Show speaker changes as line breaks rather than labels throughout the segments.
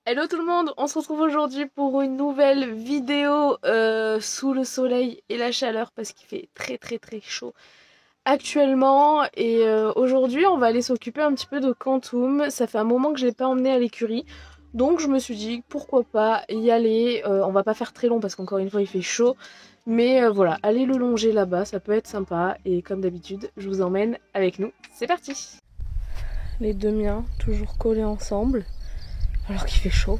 Hello tout le monde, on se retrouve aujourd'hui pour une nouvelle vidéo sous le soleil et la chaleur parce qu'il fait très chaud actuellement et aujourd'hui on va aller s'occuper un petit peu de Quantum. Ça fait un moment que je l'ai pas emmené à l'écurie, donc je me suis dit pourquoi pas y aller. On va pas faire très long parce qu'encore une fois il fait chaud, mais voilà, aller le longer là-bas ça peut être sympa et comme d'habitude je vous emmène avec nous. C'est parti. Les deux miens toujours collés ensemble alors qu'il fait chaud.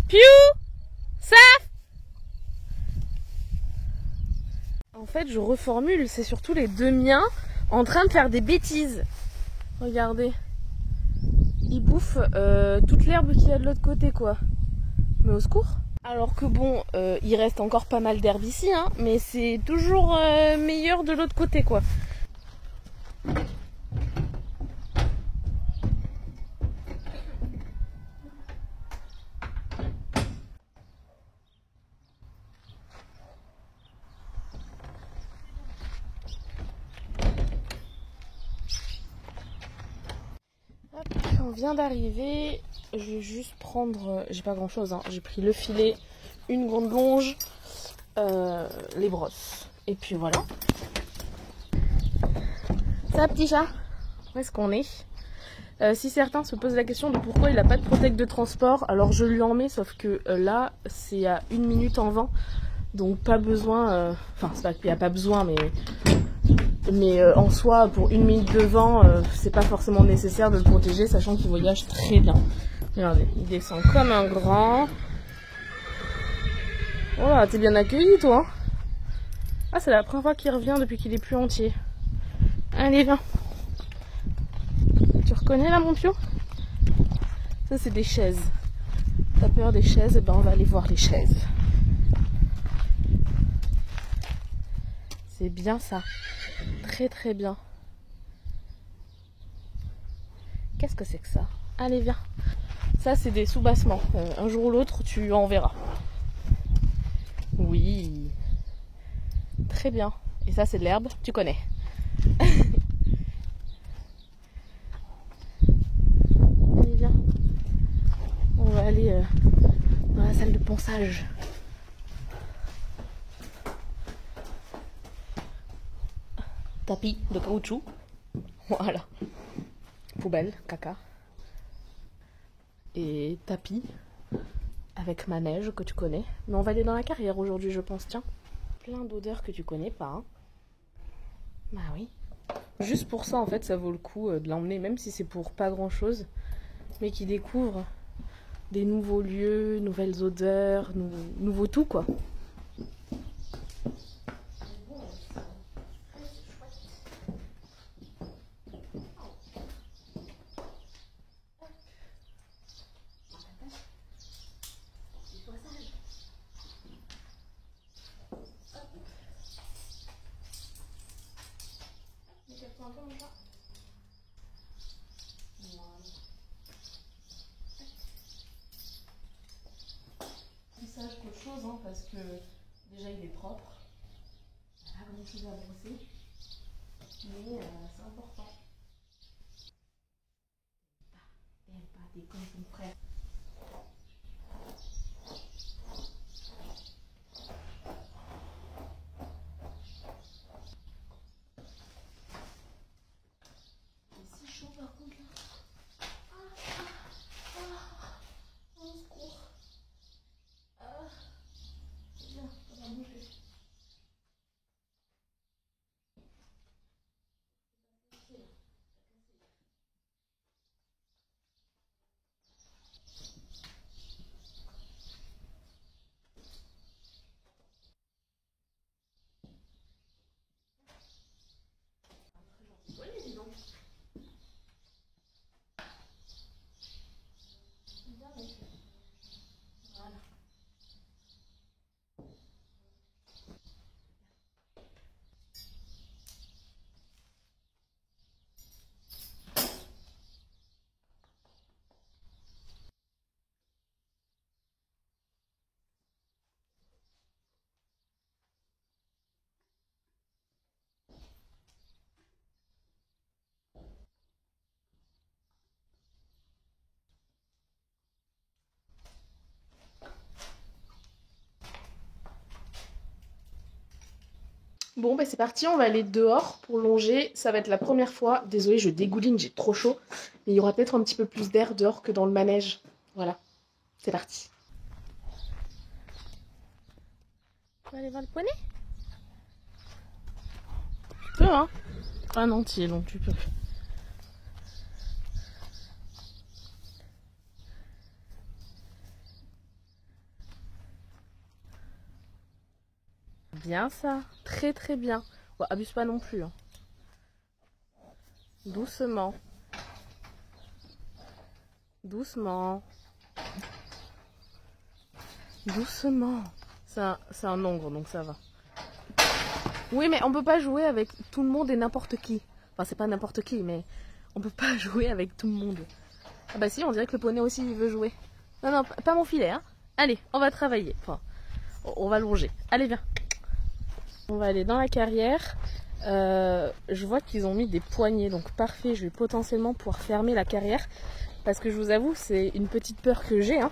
Piou! Ça! En fait, je reformule, c'est surtout les deux miens en train de faire des bêtises. Regardez. Ils bouffent toute l'herbe qu'il y a de l'autre côté, quoi. Mais au secours. Alors que bon, il reste encore pas mal d'herbe ici, hein, mais c'est toujours meilleur de l'autre côté, quoi. Hop, on vient d'arriver. Je vais juste prendre... j'ai pas grand chose, hein. J'ai pris le filet, une grande longe, les brosses. Et puis voilà. Ça, petit chat, où est-ce qu'on est? Si certains se posent la question de pourquoi il n'a pas de protect de transport, alors je lui en mets, sauf que là, c'est à 1 minute en vent. Donc pas besoin... Enfin, c'est pas qu'il n'y a pas besoin, mais en soi, pour 1 minute de vent, c'est pas forcément nécessaire de le protéger, sachant qu'il voyage très bien. Regardez, il descend comme un grand. Oh là, t'es bien accueilli, toi. Ah, c'est la première fois qu'il revient depuis qu'il est plus entier. Allez, viens. Tu reconnais là, mon pio? Ça, c'est des chaises. T'as peur des chaises? Eh ben, on va aller voir les chaises. C'est bien ça. Très bien. Qu'est-ce que c'est que ça? Allez, viens. Ça, c'est des sous-bassements. Un jour ou l'autre, tu en verras. Oui. Très bien. Et ça, c'est de l'herbe. Tu connais. Allez, viens. On va aller dans la salle de ponçage. Tapis de caoutchouc. Voilà. Poubelle, caca. Et tapis avec manège que tu connais. Mais on va aller dans la carrière aujourd'hui, je pense. Tiens. Plein d'odeurs que tu connais pas. Hein. Bah oui. Juste pour ça, en fait, ça vaut le coup de l'emmener, même si c'est pour pas grand chose. Mais qui découvre des nouveaux lieux, nouvelles odeurs, nouveau tout, quoi. Plissage qu'autre chose, hein, parce que déjà il est propre, il n'y a pas grand chose à brosser, mais c'est important. T'aimes pas, t'es comme ton frère. C'est si chaud par contre là. Au secours. Viens, ça va bouger. Bon, bah c'est parti, on va aller dehors pour longer. Ça va être la première fois. Désolée, je dégouline, j'ai trop chaud. Mais il y aura peut-être un petit peu plus d'air dehors que dans le manège. Voilà, c'est parti. Tu vas aller voir le poney? Tu peux, hein? Un entier, donc tu peux. Bien ça, très très bien. Bon, abuse pas non plus. Hein. Doucement. Doucement. Doucement. C'est un ongre, donc ça va. Oui, mais on peut pas jouer avec tout le monde et n'importe qui. Enfin, c'est pas n'importe qui, mais on peut pas jouer avec tout le monde. Ah bah si, on dirait que le poney aussi, il veut jouer. Non, non, pas mon filet, hein. Allez, on va travailler. Enfin, on va longer. Allez, viens. On va aller dans la carrière. Je vois qu'ils ont mis des poignées, donc parfait. Je vais potentiellement pouvoir fermer la carrière. Parce que je vous avoue, c'est une petite peur que j'ai. Hein.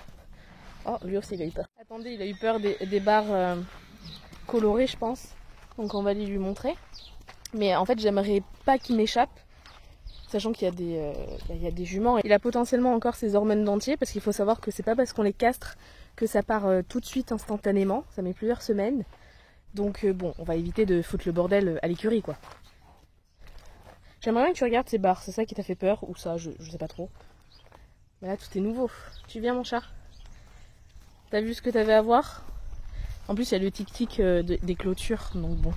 Oh, lui aussi, il a eu peur. Attendez, il a eu peur des barres colorées, je pense. Donc on va aller lui montrer. Mais en fait, j'aimerais pas qu'il m'échappe. Sachant qu'il y a des juments. Il a potentiellement encore ses hormones dentiers. Parce qu'il faut savoir que c'est pas parce qu'on les castre que ça part tout de suite instantanément. Ça met plusieurs semaines. Donc bon, on va éviter de foutre le bordel à l'écurie, quoi. J'aimerais bien que tu regardes ces barres. C'est ça qui t'a fait peur? Ou ça, je sais pas trop. Mais là, tout est nouveau. Tu viens, mon chat? T'as vu ce que t'avais à voir? En plus, il y a le tic-tic des clôtures, donc bon.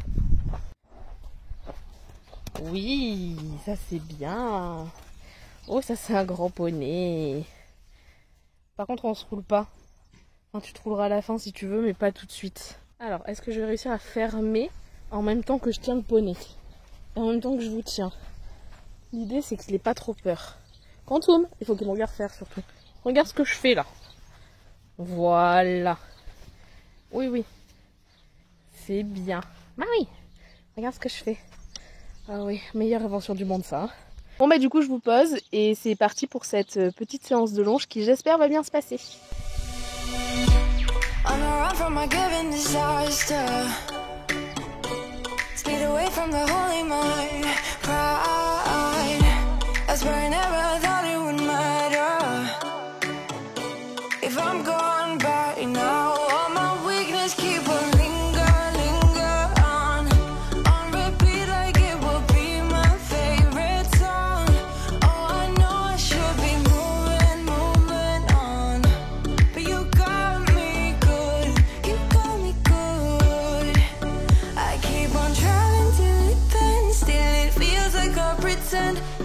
Oui, ça c'est bien. Oh, ça c'est un grand poney. Par contre, on se roule pas. Enfin, tu te rouleras à la fin si tu veux, mais pas tout de suite. Alors, est-ce que je vais réussir à fermer en même temps que je tiens le poney? Et en même temps que je vous tiens. L'idée, c'est qu'il n'ait pas trop peur. Quantum, il faut qu'il me regarde faire surtout. Regarde ce que je fais là. Voilà. Oui, oui. C'est bien. Marie, regarde ce que je fais. Ah oui, meilleure invention du monde ça. Hein. Bon bah du coup je vous pose et c'est parti pour cette petite séance de longe qui j'espère va bien se passer.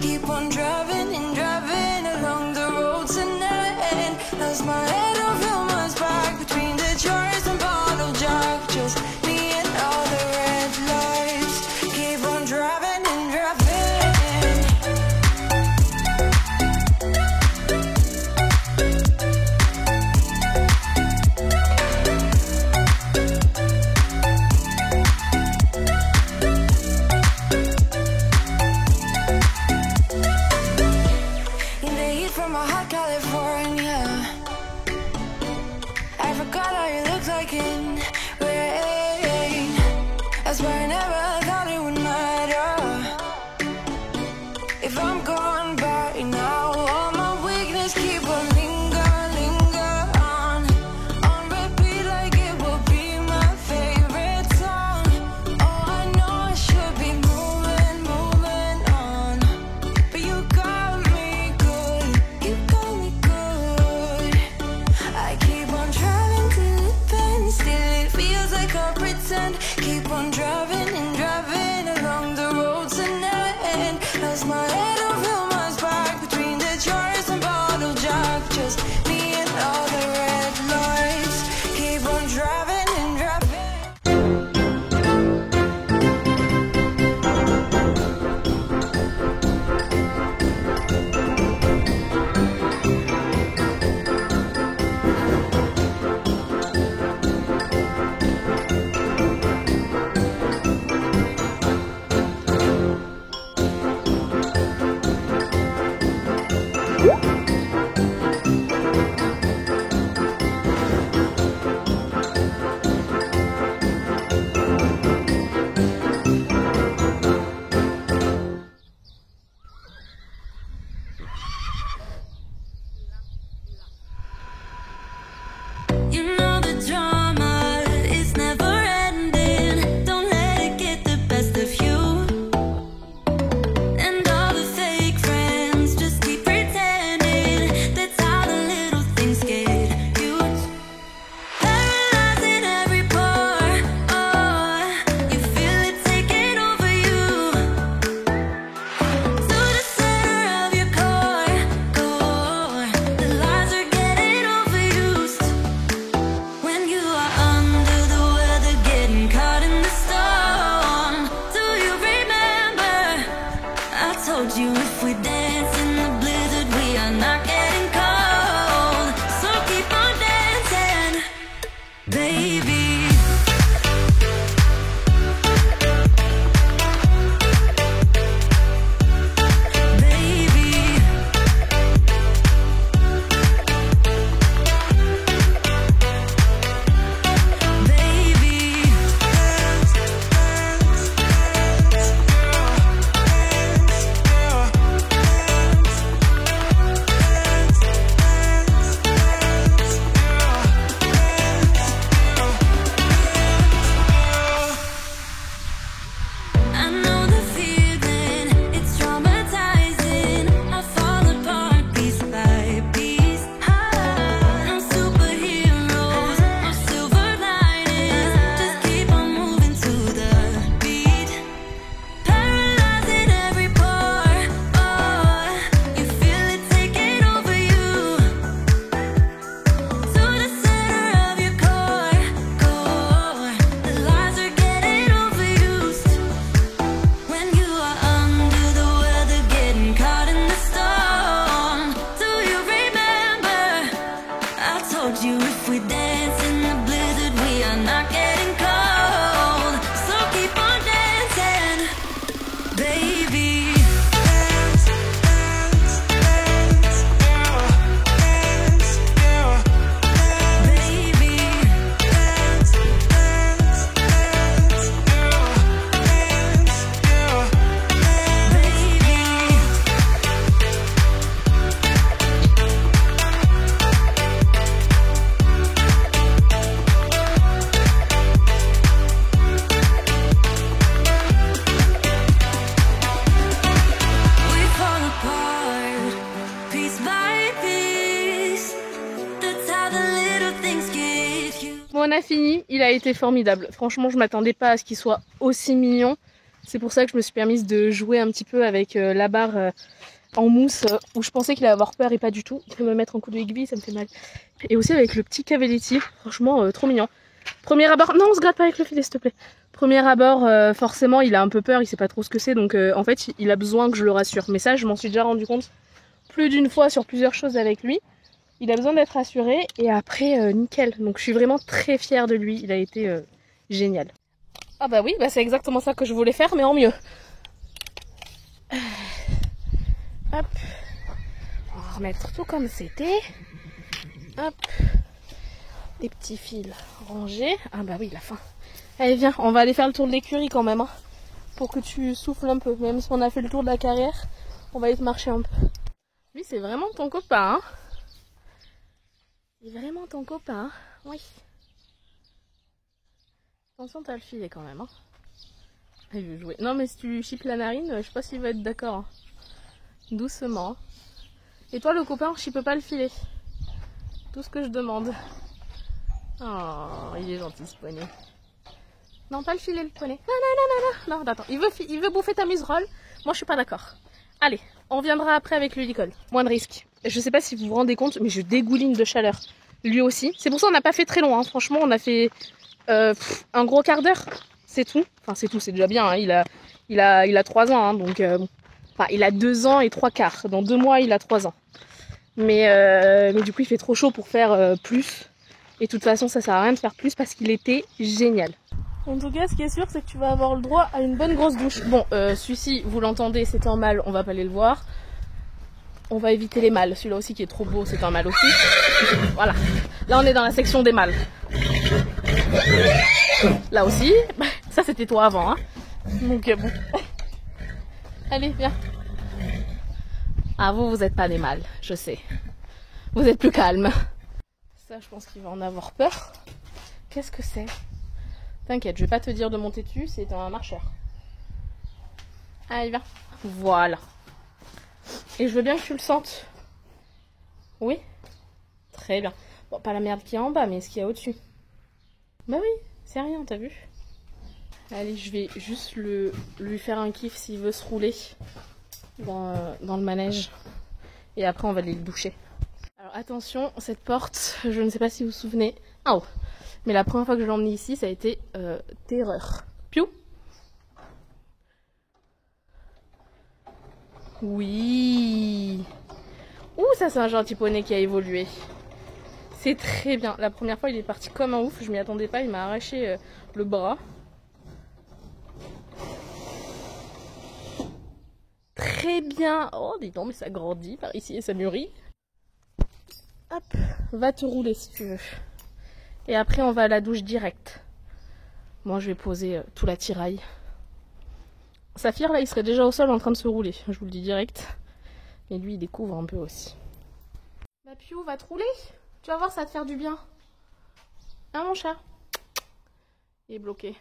Keep on driving and driving along the road tonight. Lost my head over my back between the jars and bottle jack. Just me and all the red lights. Keep on driving and in rain. I swear I never thought it would matter if I'm gone by now. All my weakness keep on linger on repeat like it will be my favorite song. Oh, I know I should be moving on, but you got me good, you got me good. I keep on trying to still it feels like I pretend. Keep on driving in baby.
On a fini, il a été formidable. Franchement, je m'attendais pas à ce qu'il soit aussi mignon. C'est pour ça que je me suis permise de jouer un petit peu avec la barre en mousse où je pensais qu'il allait avoir peur et pas du tout. Il peut me mettre un coup de aiguille, ça me fait mal. Et aussi avec le petit Cavelletti, franchement trop mignon. Premier abord, non on se gratte pas avec le filet s'il te plaît. Premier abord, forcément il a un peu peur, il sait pas trop ce que c'est, donc en fait il a besoin que je le rassure. Mais ça je m'en suis déjà rendu compte plus d'une fois sur plusieurs choses avec lui. Il a besoin d'être rassuré et après nickel. Donc je suis vraiment très fière de lui, il a été génial. Ah bah oui, bah c'est exactement ça que je voulais faire mais en mieux. Hop. On va remettre tout comme c'était. Hop. Des petits fils rangés. Ah bah oui, la fin. Allez viens, on va aller faire le tour de l'écurie quand même. Hein, pour que tu souffles un peu. Même si on a fait le tour de la carrière, on va aller te marcher un peu. Lui c'est vraiment ton copain. Hein. Il est vraiment ton copain. Hein. Oui. Attention, t'as le filet quand même. Hein. Il veut jouer. Non mais si tu lui chipes la narine, je sais pas s'il va être d'accord. Hein. Doucement. Hein. Et toi le copain, je chippe pas le filet. Tout ce que je demande. Oh, il est gentil ce poney. Non, pas le filet le poney. Non, non, non, non, non, non, attends. Il veut bouffer ta muserolle. Moi je suis pas d'accord. Allez, on viendra après avec le licol. Moins de risques. Je sais pas si vous vous rendez compte, mais je dégouline de chaleur. Lui aussi. C'est pour ça qu'on n'a pas fait très long. Hein. Franchement, on a fait un gros quart d'heure. C'est tout. Enfin, c'est tout, c'est déjà bien. Hein. Il a 3 ans. Hein, donc, enfin, il a 2 ans et 3 quarts. Dans 2 mois, il a 3 ans. Mais du coup, il fait trop chaud pour faire plus. Et de toute façon, ça sert à rien de faire plus parce qu'il était génial. En tout cas, ce qui est sûr, c'est que tu vas avoir le droit à une bonne grosse douche. Bon, celui-ci, vous l'entendez, c'est un mâle, on va pas aller le voir. On va éviter les mâles. Celui-là aussi qui est trop beau, c'est un mâle aussi. Voilà. Là, on est dans la section des mâles. Là aussi. Ça, c'était toi avant. Hein. Donc, bon. Allez, viens. Ah, vous êtes pas des mâles, je sais. Vous êtes plus calme. Ça, je pense qu'il va en avoir peur. Qu'est-ce que c'est? T'inquiète, je vais pas te dire de monter dessus, c'est un marcheur. Allez, viens. Voilà. Et je veux bien que tu le sentes. Oui? Très bien. Bon, pas la merde qui est en bas, mais ce qu'il y a au-dessus. Bah oui, c'est rien, t'as vu? Allez, je vais juste lui faire un kiff s'il veut se rouler dans le manège. Et après, on va aller le doucher. Alors attention, cette porte, je ne sais pas si vous vous souvenez. Ah oh. Mais la première fois que je l'ai emmené ici, ça a été terreur. Piou. Oui. Ouh, ça c'est un gentil poney qui a évolué.
C'est très bien. La première fois, il est parti comme un ouf. Je m'y attendais pas. Il m'a arraché le bras. Très bien. Oh, dis donc, mais ça grandit par ici et ça mûrit. Hop, va te rouler si tu veux. Et après, on va à la douche directe. Moi, je vais poser tout l'attirail. Saphir, là, il serait déjà au sol en train de se rouler. Je vous le dis direct. Mais lui, il découvre un peu aussi. Bah, Piou, va te rouler. Tu vas voir, ça va te faire du bien. Hein, mon chat? Il est bloqué.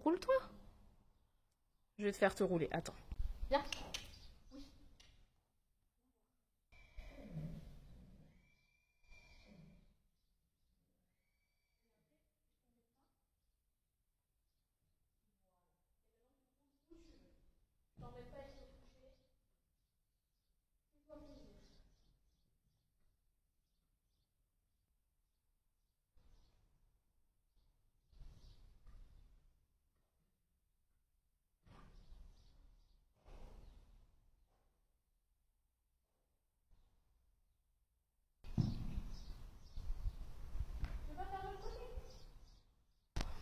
Roule-toi. Je vais te faire te rouler. Attends. Viens. Oui.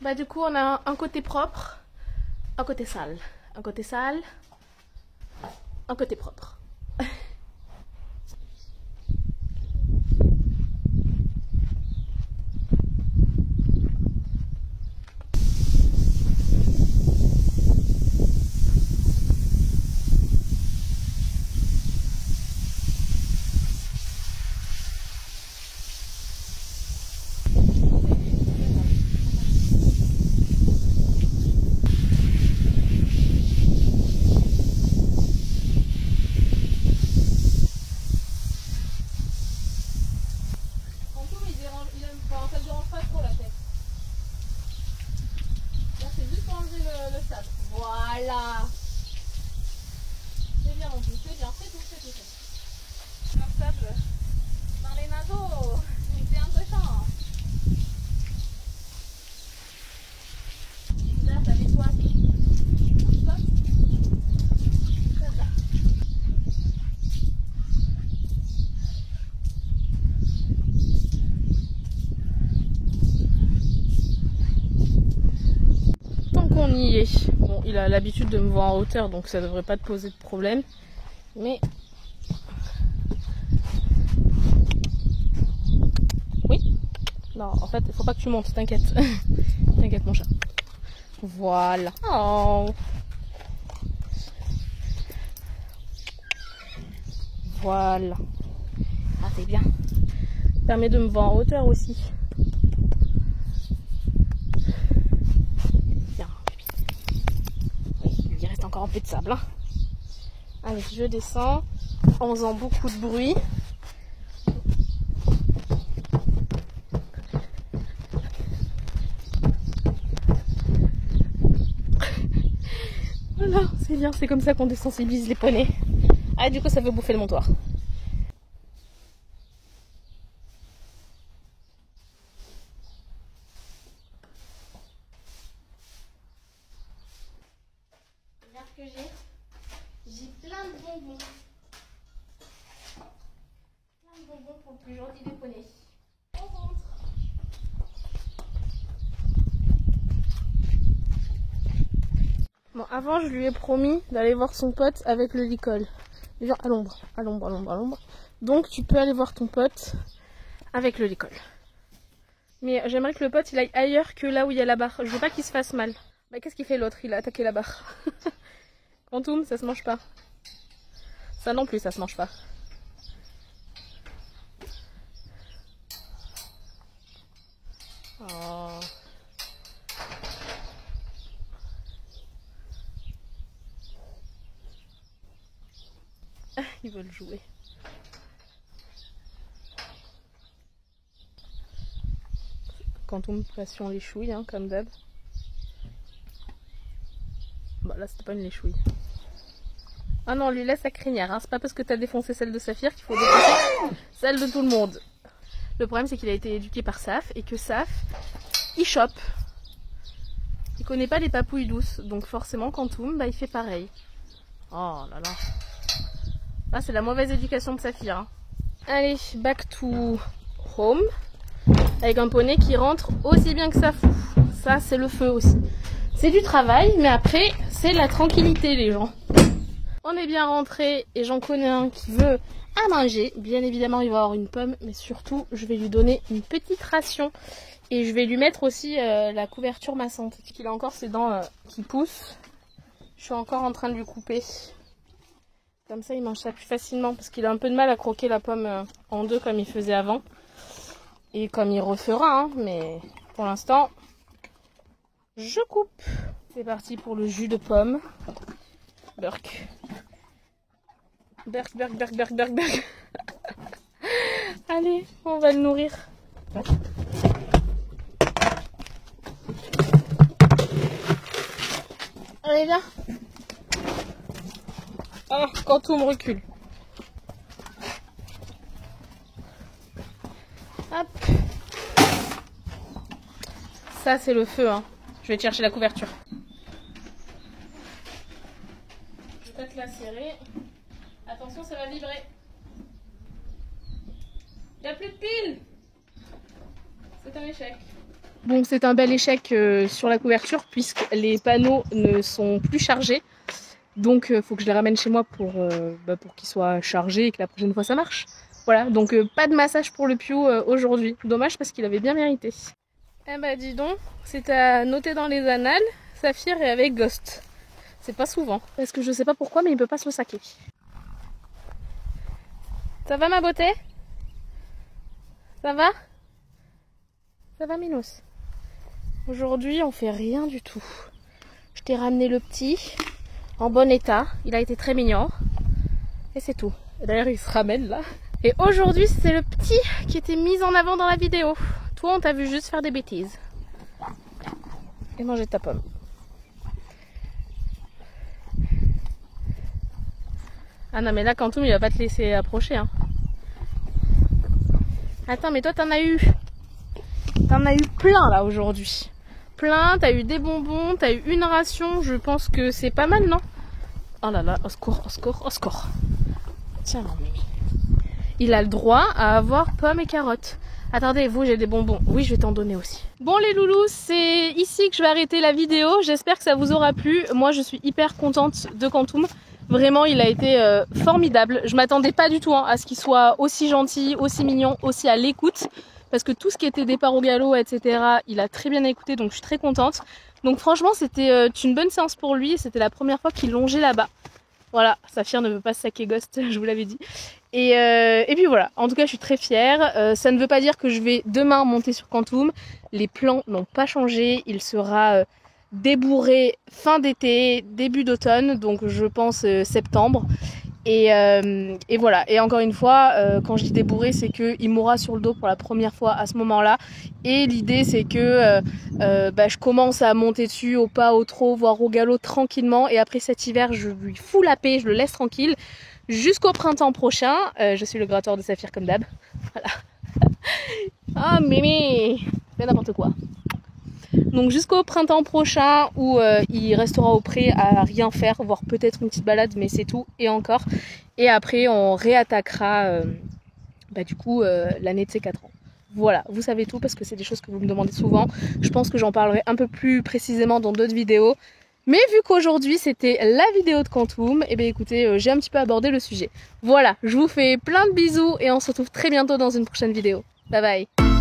Bah du coup on a un côté propre, un côté sale, un côté sale, un côté propre. Voilà. C'est bien, on c'est bien, c'est tout, c'est tout. Un sable dans les naseaux, c'est intéressant. Là, ça fait quoi? Tant qu'on y est, bon, il a l'habitude de me voir en hauteur, donc ça devrait pas te poser de problème. Mais oui, non, en fait, il faut pas que tu montes, t'inquiète, t'inquiète mon chat. Voilà. Oh. Voilà. Ah, c'est bien. Ça permet de me voir en hauteur aussi. Bien. Oui, il reste encore un peu de sable. Hein. Allez, je descends en faisant beaucoup de bruit. Voilà, c'est bien, c'est comme ça qu'on désensibilise les poneys. Ah, du coup, ça veut bouffer le montoir. Regarde ce que j'ai. J'ai plein de bonbons. Plein de bonbons pour le plus gentil des poneys. On rentre. Bon, avant, je lui ai promis d'aller voir son pote avec le licol. Viens à l'ombre, à l'ombre, à l'ombre, à l'ombre. Donc, tu peux aller voir ton pote avec le licol. Mais j'aimerais que le pote, il aille ailleurs que là où il y a la barre. Je veux pas qu'il se fasse mal. Bah, qu'est-ce qu'il fait l'autre? Il a attaqué la barre. Quantum, ça se mange pas. Ça non plus, ça se mange pas. Oh. Ils veulent jouer. Quantum pression les chouilles, hein, comme d'hab. Bah là, c'était pas une léchouille. Ah non, lui laisse la crinière. Hein. C'est pas parce que t'as défoncé celle de Saphir qu'il faut défoncer celle de tout le monde. Le problème, c'est qu'il a été éduqué par Saf et que Saf, il chope. Il connaît pas les papouilles douces. Donc forcément, Quantum, bah, il fait pareil. Oh là là. Ah, c'est la mauvaise éducation de Saphir. Hein. Allez, back to home. Avec un poney qui rentre aussi bien que ça fout. Ça, c'est le feu aussi. C'est du travail, mais après, c'est la tranquillité, les gens. On est bien rentré et j'en connais un qui veut à manger. Bien évidemment, il va avoir une pomme, mais surtout, je vais lui donner une petite ration. Et je vais lui mettre aussi la couverture massante. Parce qu'il a encore ses dents qui poussent. Je suis encore en train de lui couper. Comme ça, il mange ça plus facilement. Parce qu'il a un peu de mal à croquer la pomme en deux comme il faisait avant. Et comme il refera, hein, mais pour l'instant, je coupe. C'est parti pour le jus de pomme. Burk. Burk, burk, burk, burk, burk, burk. Allez, on va le nourrir. Allez, viens. Ah, Quantum recule. Hop. Ça, c'est le feu, hein. Je vais te chercher la couverture. Je vais pas te la serrer. Attention, ça va vibrer. Il n'y a plus de piles. C'est un échec. Bon, c'est un bel échec sur la couverture puisque les panneaux ne sont plus chargés. Donc, il faut que je les ramène chez moi pour qu'ils soient chargés et que la prochaine fois ça marche. Voilà, donc pas de massage pour le Piou aujourd'hui. Dommage parce qu'il avait bien mérité. Eh bah dis donc, c'est à noter dans les annales, Saphir est avec Ghost. C'est pas souvent. Parce que je sais pas pourquoi, mais il peut pas se le saquer. Ça va ma beauté? Ça va? Ça va Minos? Aujourd'hui, on fait rien du tout. Je t'ai ramené le petit, en bon état. Il a été très mignon. Et c'est tout. D'ailleurs, il se ramène là. Et aujourd'hui, c'est le petit qui était mis en avant dans la vidéo. Toi, on t'a vu juste faire des bêtises. Et manger ta pomme. Ah non, mais là, Quantum, il va pas te laisser approcher. Hein. Attends, mais toi, t'en as eu. T'en as eu plein là aujourd'hui. Plein, t'as eu des bonbons, t'as eu une ration. Je pense que c'est pas mal, non? Oh là là, au secours, au secours, au secours. Tiens, mon Mimi. Il a le droit à avoir pommes et carottes. Attendez, vous, j'ai des bonbons. Oui, je vais t'en donner aussi. Bon les loulous, c'est ici que je vais arrêter la vidéo. J'espère que ça vous aura plu. Moi, je suis hyper contente de Quantum. Vraiment, il a été formidable. Je m'attendais pas du tout à ce qu'il soit aussi gentil, aussi mignon, aussi à l'écoute. Parce que tout ce qui était départ au galop, etc., il a très bien écouté, donc je suis très contente. Donc franchement, c'était une bonne séance pour lui. C'était la première fois qu'il longeait là-bas. Voilà, Saphir ne veut pas saquer Ghost, je vous l'avais dit. Et puis voilà, en tout cas je suis très fière. Ça ne veut pas dire que je vais demain monter sur Quantum. Les plans n'ont pas changé, il sera débourré fin d'été, début d'automne, donc je pense septembre. Et voilà, et encore une fois, quand je dis débourré, c'est qu'il mourra sur le dos pour la première fois à ce moment-là. Et l'idée c'est que je commence à monter dessus au pas, au trot, voire au galop tranquillement. Et après cet hiver, je lui fous la paix, je le laisse tranquille. Jusqu'au printemps prochain, je suis le gratteur de Saphir comme d'hab. Voilà. Ah Mimi, fais n'importe quoi. Donc jusqu'au printemps prochain où il restera au pré à rien faire, voire peut-être une petite balade, mais c'est tout, et encore. Et après on réattaquera l'année de ses 4 ans. Voilà, vous savez tout parce que c'est des choses que vous me demandez souvent. Je pense que j'en parlerai un peu plus précisément dans d'autres vidéos. Mais vu qu'aujourd'hui c'était la vidéo de Quantum, et bien écoutez, j'ai un petit peu abordé le sujet. Voilà, je vous fais plein de bisous et on se retrouve très bientôt dans une prochaine vidéo. Bye bye.